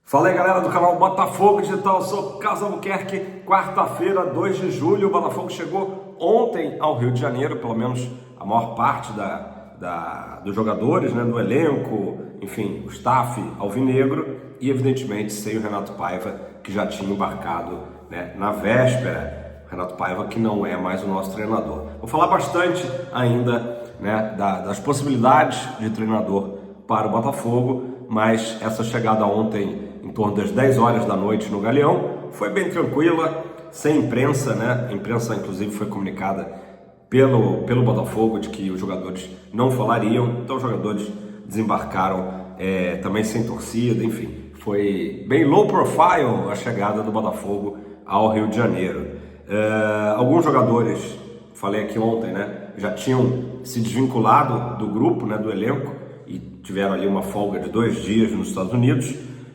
Fala aí, galera do canal Botafogo Digital, eu sou Carlos Albuquerque. Quarta-feira, 2 de julho, o Botafogo chegou ontem ao Rio de Janeiro, pelo menos a maior parte dos jogadores, né, do elenco, enfim, o staff alvinegro e evidentemente sem o Renato Paiva, que já tinha embarcado, né, na véspera. O Renato Paiva, que não é mais o nosso treinador. Vou falar bastante ainda, né, das possibilidades de treinador para o Botafogo, mas essa chegada ontem, em torno das 10 horas da noite no Galeão, foi bem tranquila, sem imprensa, né? A imprensa, inclusive, foi comunicada pelo Botafogo de que os jogadores não falariam, então os jogadores desembarcaram também sem torcida, enfim. Foi bem low profile a chegada do Botafogo ao Rio de Janeiro. Alguns jogadores, falei aqui ontem, né, já tinham se desvinculado do grupo, né, do elenco, e tiveram ali uma folga de 2 dias nos Estados Unidos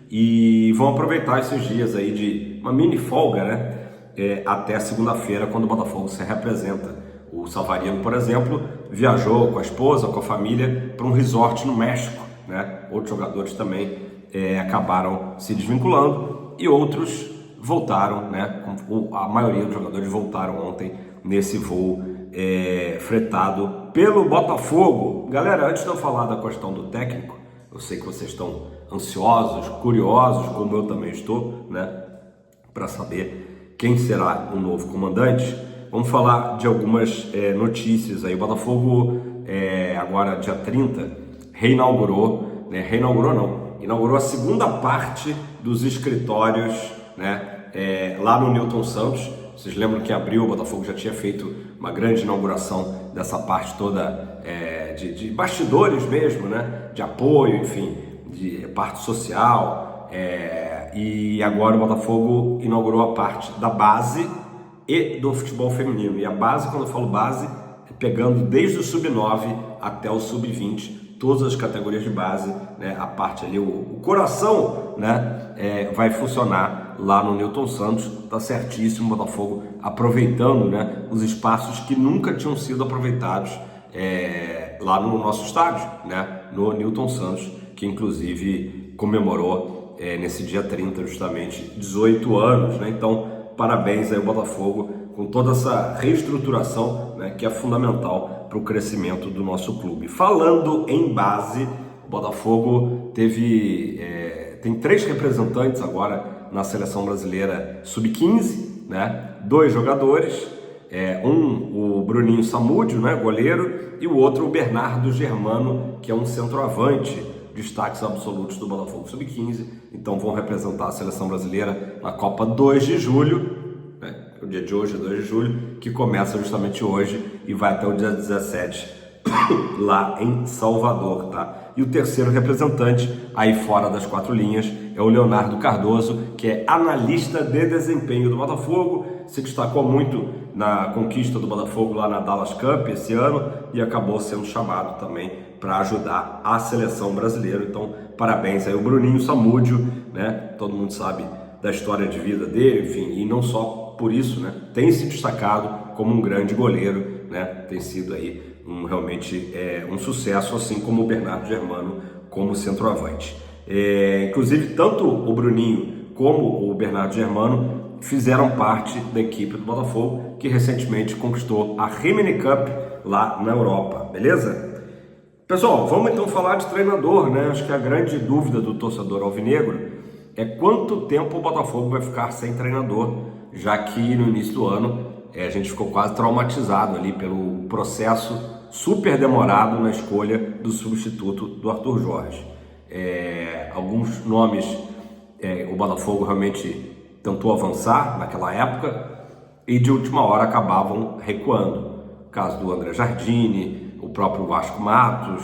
e vão aproveitar esses dias aí de uma mini folga, né, até segunda-feira, quando o Botafogo se representa. O Savarino, por exemplo, viajou com a esposa, com a família, para um resort no México, né? Outros jogadores também acabaram se desvinculando e outros voltaram, né? A maioria dos jogadores voltaram ontem nesse voo fretado pelo Botafogo. Galera, antes de eu falar da questão do técnico, eu sei que vocês estão ansiosos, curiosos, como eu também estou, né, para saber quem será o novo comandante. Vamos falar de algumas notícias aí. O Botafogo, agora dia 30, reinaugurou, né, inaugurou a segunda parte dos escritórios, né, lá no Newton Santos. Vocês lembram que em abril o Botafogo já tinha feito uma grande inauguração dessa parte toda de bastidores mesmo, né? De apoio, enfim, de parte social. E agora o Botafogo inaugurou a parte da base e do futebol feminino. E a base, quando eu falo base, é pegando desde o sub-9 até o sub-20, todas as categorias de base, né? A parte ali, o coração, né? Vai funcionar lá no Newton Santos. Tá certíssimo, o Botafogo aproveitando, né, os espaços que nunca tinham sido aproveitados lá no nosso estádio, né, no Newton Santos, que inclusive comemorou nesse dia 30 justamente 18 anos, né? Então parabéns aí ao Botafogo com toda essa reestruturação, né, que é fundamental para o crescimento do nosso clube. Falando em base, o Botafogo tem 3 representantes agora na seleção brasileira sub-15, né? 2 jogadores, o Bruninho Samúdio, né, goleiro, e o outro o Bernardo Germano, que é um centroavante, destaques absolutos do Botafogo sub-15. Então vão representar a seleção brasileira na Copa 2 de julho, né? O dia de hoje é 2 de julho, que começa justamente hoje e vai até o dia 17 lá em Salvador, tá? E o terceiro representante, aí fora das 4 linhas, é o Leonardo Cardoso, que é analista de desempenho do Botafogo, se destacou muito na conquista do Botafogo lá na Dallas Cup esse ano e acabou sendo chamado também para ajudar a seleção brasileira. Então, parabéns aí ao Bruninho Samúdio, né? Todo mundo sabe da história de vida dele, enfim, e não só por isso, né? Tem se destacado como um grande goleiro, né? Tem sido aí realmente um sucesso, assim como o Bernardo Germano como centroavante. Inclusive, tanto o Bruninho como o Bernardo Germano fizeram parte da equipe do Botafogo, que recentemente conquistou a Rimini Cup lá na Europa, beleza? Pessoal, vamos então falar de treinador, né? Acho que a grande dúvida do torcedor alvinegro é quanto tempo o Botafogo vai ficar sem treinador, já que no início do ano a gente ficou quase traumatizado ali pelo processo super demorado na escolha do substituto do Arthur Jorge. Alguns nomes o Botafogo realmente tentou avançar naquela época e de última hora acabavam recuando. O caso do André Jardine, o próprio Vasco Matos,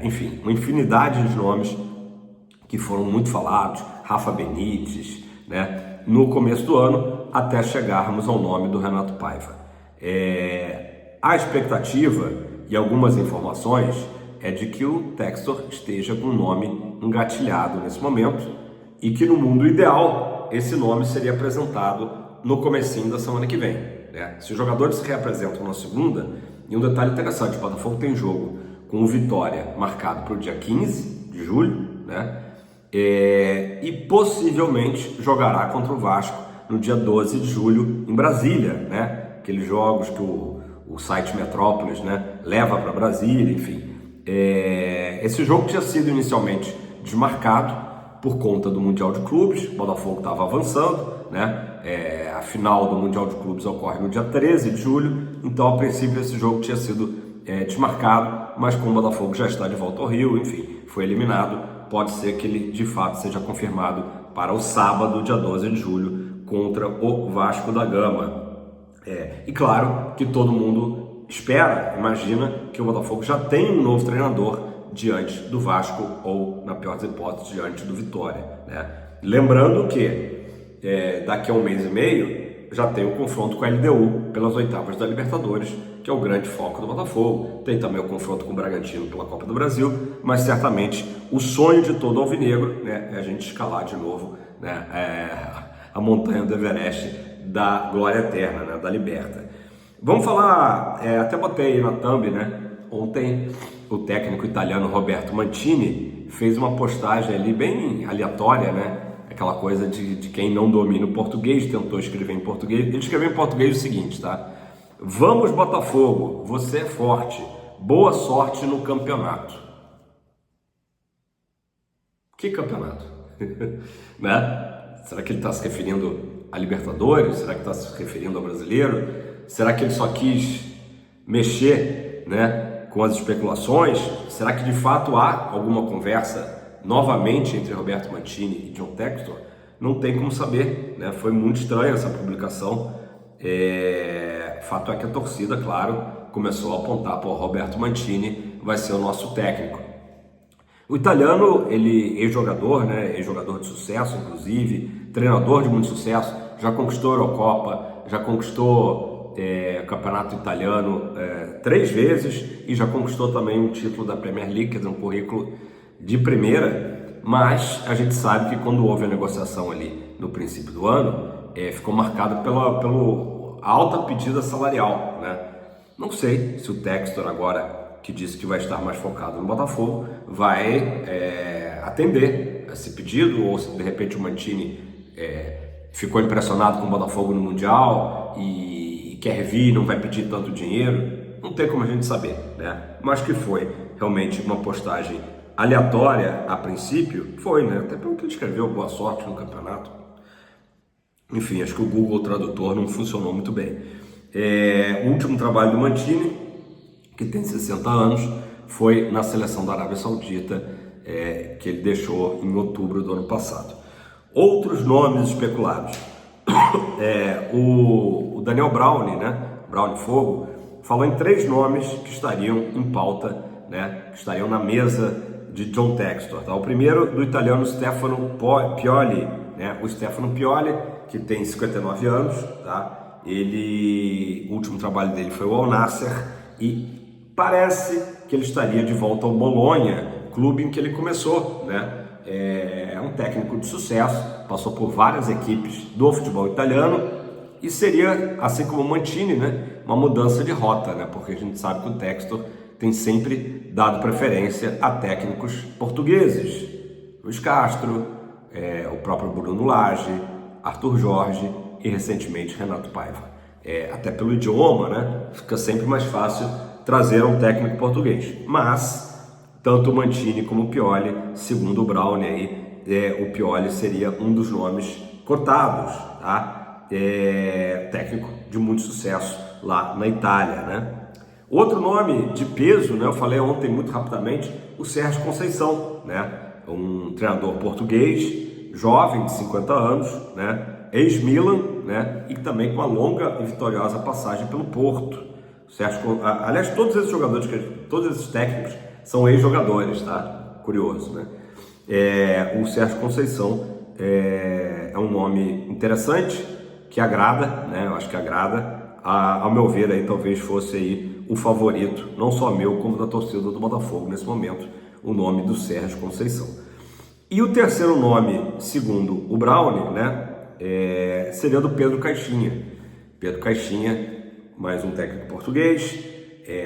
enfim, uma infinidade de nomes que foram muito falados, Rafa Benítez, né, no começo do ano, até chegarmos ao nome do Renato Paiva. A expectativa e algumas informações é de que o Textor esteja com o nome engatilhado nesse momento e que no mundo ideal esse nome seria apresentado no comecinho da semana que vem, né? Se os jogadores se reapresentam na segunda, e um detalhe interessante, o Botafogo tem jogo com o Vitória marcado para o dia 15 de julho, né? e possivelmente jogará contra o Vasco no dia 12 de julho em Brasília, né? Aqueles jogos que o site Metrópolis, né, leva para Brasília, enfim. Esse jogo tinha sido inicialmente desmarcado por conta do Mundial de Clubes. O Botafogo estava avançando, né? A final do Mundial de Clubes ocorre no dia 13 de julho, então a princípio esse jogo tinha sido desmarcado, mas como o Botafogo já está de volta ao Rio, enfim, foi eliminado. Pode ser que ele de fato seja confirmado para o sábado, dia 12 de julho, contra o Vasco da Gama. E claro que todo mundo espera, imagina que o Botafogo já tem um novo treinador diante do Vasco ou, na pior das hipóteses, diante do Vitória, né? Lembrando que daqui a um mês e meio já tem o confronto com a LDU pelas oitavas da Libertadores, que é o grande foco do Botafogo. Tem também o confronto com o Bragantino pela Copa do Brasil, mas certamente o sonho de todo alvinegro, né, é a gente escalar de novo, né, a montanha do Everest da glória eterna, né, da Liberta. Vamos falar, até botei aí na thumb, né, ontem o técnico italiano Roberto Mancini fez uma postagem ali bem aleatória, né, aquela coisa de quem não domina o português, tentou escrever em português. Ele escreveu em português o seguinte, tá? Vamos, Botafogo, você é forte, boa sorte no campeonato. Que campeonato? Né? Será que ele está se referindo a Libertadores? Será que está se referindo ao Brasileiro? Será que ele só quis mexer, né, com as especulações? Será que de fato há alguma conversa novamente entre Roberto Mancini e John Textor? Não tem como saber, né? Foi muito estranha essa publicação. Fato é que a torcida, claro, começou a apontar para o Roberto Mancini, vai ser o nosso técnico. O italiano, ele ex-jogador, né? Ex-jogador de sucesso, inclusive, treinador de muito sucesso, já conquistou a Eurocopa, já conquistou o campeonato italiano 3 vezes e já conquistou também um título da Premier League, quer dizer, um currículo de primeira, mas a gente sabe que quando houve a negociação ali no princípio do ano, ficou marcado pela alta pedida salarial, né? Não sei se o Textor agora, que disse que vai estar mais focado no Botafogo, vai atender esse pedido, ou se de repente o Mancini ficou impressionado com o Botafogo no Mundial e quer vir, não vai pedir tanto dinheiro. Não tem como a gente saber, né? Mas que foi realmente uma postagem aleatória a princípio, foi, né? Até pelo que ele escreveu, boa sorte no campeonato. Enfim, acho que o Google Tradutor não funcionou muito bem. O último trabalho do Mancini, que tem 60 anos, foi na seleção da Arábia Saudita, que ele deixou em outubro do ano passado. Outros nomes especulados. O Daniel Browne, né? Browne Fogo, falou em 3 nomes que estariam em pauta, né? Que estariam na mesa de John Textor, tá? O primeiro do italiano Stefano Pioli, né? O Stefano Pioli, que tem 59 anos, tá? O último trabalho dele foi o Al Nassr e parece que ele estaria de volta ao Bologna, clube em que ele começou, né? É um técnico de sucesso, passou por várias equipes do futebol italiano e seria, assim como o Mancini, né, uma mudança de rota, né? Porque a gente sabe que o Textor tem sempre dado preferência a técnicos portugueses. Luiz Castro, o próprio Bruno Lage, Arthur Jorge e recentemente Renato Paiva. Até pelo idioma, né, fica sempre mais fácil trazer um técnico português. Mas tanto o Mancini como o Pioli, segundo o Browne aí, o Pioli seria um dos nomes cotados, tá? Técnico de muito sucesso lá na Itália, né? Outro nome de peso, né, eu falei ontem muito rapidamente, o Sérgio Conceição, né? Um treinador português, jovem, de 50 anos, né? Ex-Milan, né? E também com uma longa e vitoriosa passagem pelo Porto. Aliás, todos esses jogadores, todos esses técnicos são ex-jogadores, tá? Curioso, né? O Sérgio Conceição é um nome interessante, que agrada, né? Eu acho que agrada. Ao meu ver, aí talvez fosse aí o favorito, não só meu, como da torcida do Botafogo nesse momento, o nome do Sérgio Conceição. E o terceiro nome, segundo o Browne, né? Seria do Pedro Caixinha. Pedro Caixinha, mais um técnico português.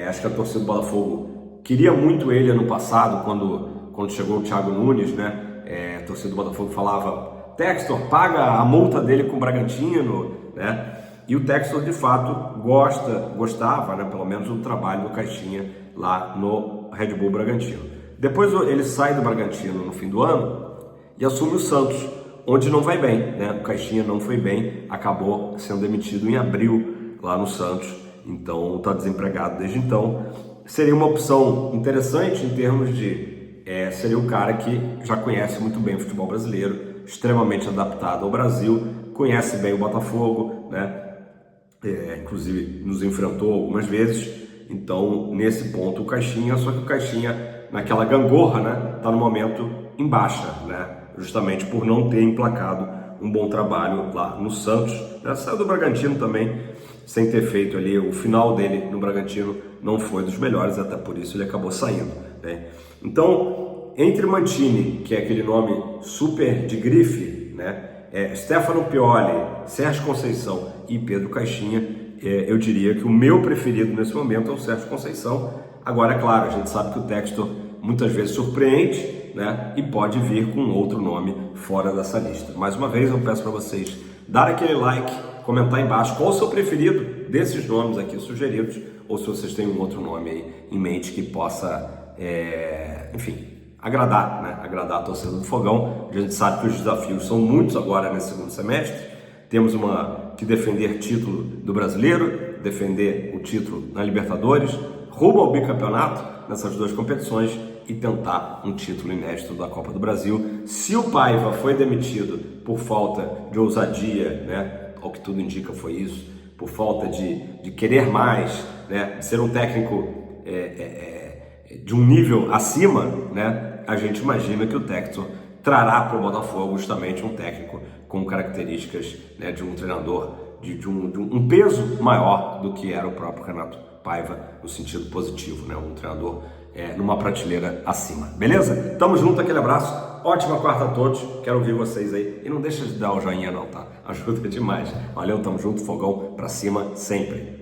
Acho que a torcida do Botafogo queria muito ele ano passado, quando chegou o Thiago Nunes, né? A torcida do Botafogo falava: Textor, paga a multa dele com o Bragantino, né? E o Textor, de fato, gostava, né, pelo menos, do trabalho do Caixinha lá no Red Bull Bragantino. Depois ele sai do Bragantino no fim do ano e assume o Santos, onde não vai bem, né? O Caixinha não foi bem, acabou sendo demitido em abril lá no Santos, então está desempregado desde então. Seria uma opção interessante em termos de... seria o cara que já conhece muito bem o futebol brasileiro, extremamente adaptado ao Brasil, conhece bem o Botafogo, né? Inclusive nos enfrentou algumas vezes. Então, nesse ponto, o Caixinha, só que o Caixinha, naquela gangorra, né, tá no momento em baixa, né, justamente por não ter emplacado um bom trabalho lá no Santos, né? Saiu do Bragantino também, sem ter feito ali, o final dele no Bragantino não foi dos melhores, até por isso ele acabou saindo, né? Então, entre Mancini, que é aquele nome super de grife, né, Stefano Pioli, Sérgio Conceição e Pedro Caixinha, eu diria que o meu preferido nesse momento é o Sérgio Conceição. Agora, é claro, a gente sabe que o Textor muitas vezes surpreende, né, e pode vir com outro nome fora dessa lista. Mais uma vez, eu peço para vocês dar aquele like, comentar aí embaixo qual o seu preferido desses nomes aqui sugeridos, ou se vocês têm um outro nome aí em mente que possa, enfim, agradar, né? Agradar a torcida do Fogão. A gente sabe que os desafios são muitos agora nesse segundo semestre. Temos que defender título do Brasileiro, defender o título na Libertadores, rumo ao bicampeonato nessas duas competições e tentar um título inédito da Copa do Brasil. Se o Paiva foi demitido por falta de ousadia, né? Ao que tudo indica foi isso, por falta de querer mais, né? De ser um técnico de um nível acima, né? A gente imagina que o Textor trará para o Botafogo justamente um técnico com características, né, de um treinador de um peso maior do que era o próprio Renato Paiva, no sentido positivo, né? Um treinador numa prateleira acima. Beleza? Tamo junto, aquele abraço, ótima quarta a todos, quero ouvir vocês aí. E não deixa de dar o joinha não, tá? Ajuda demais. Valeu, tamo junto, fogão pra cima sempre.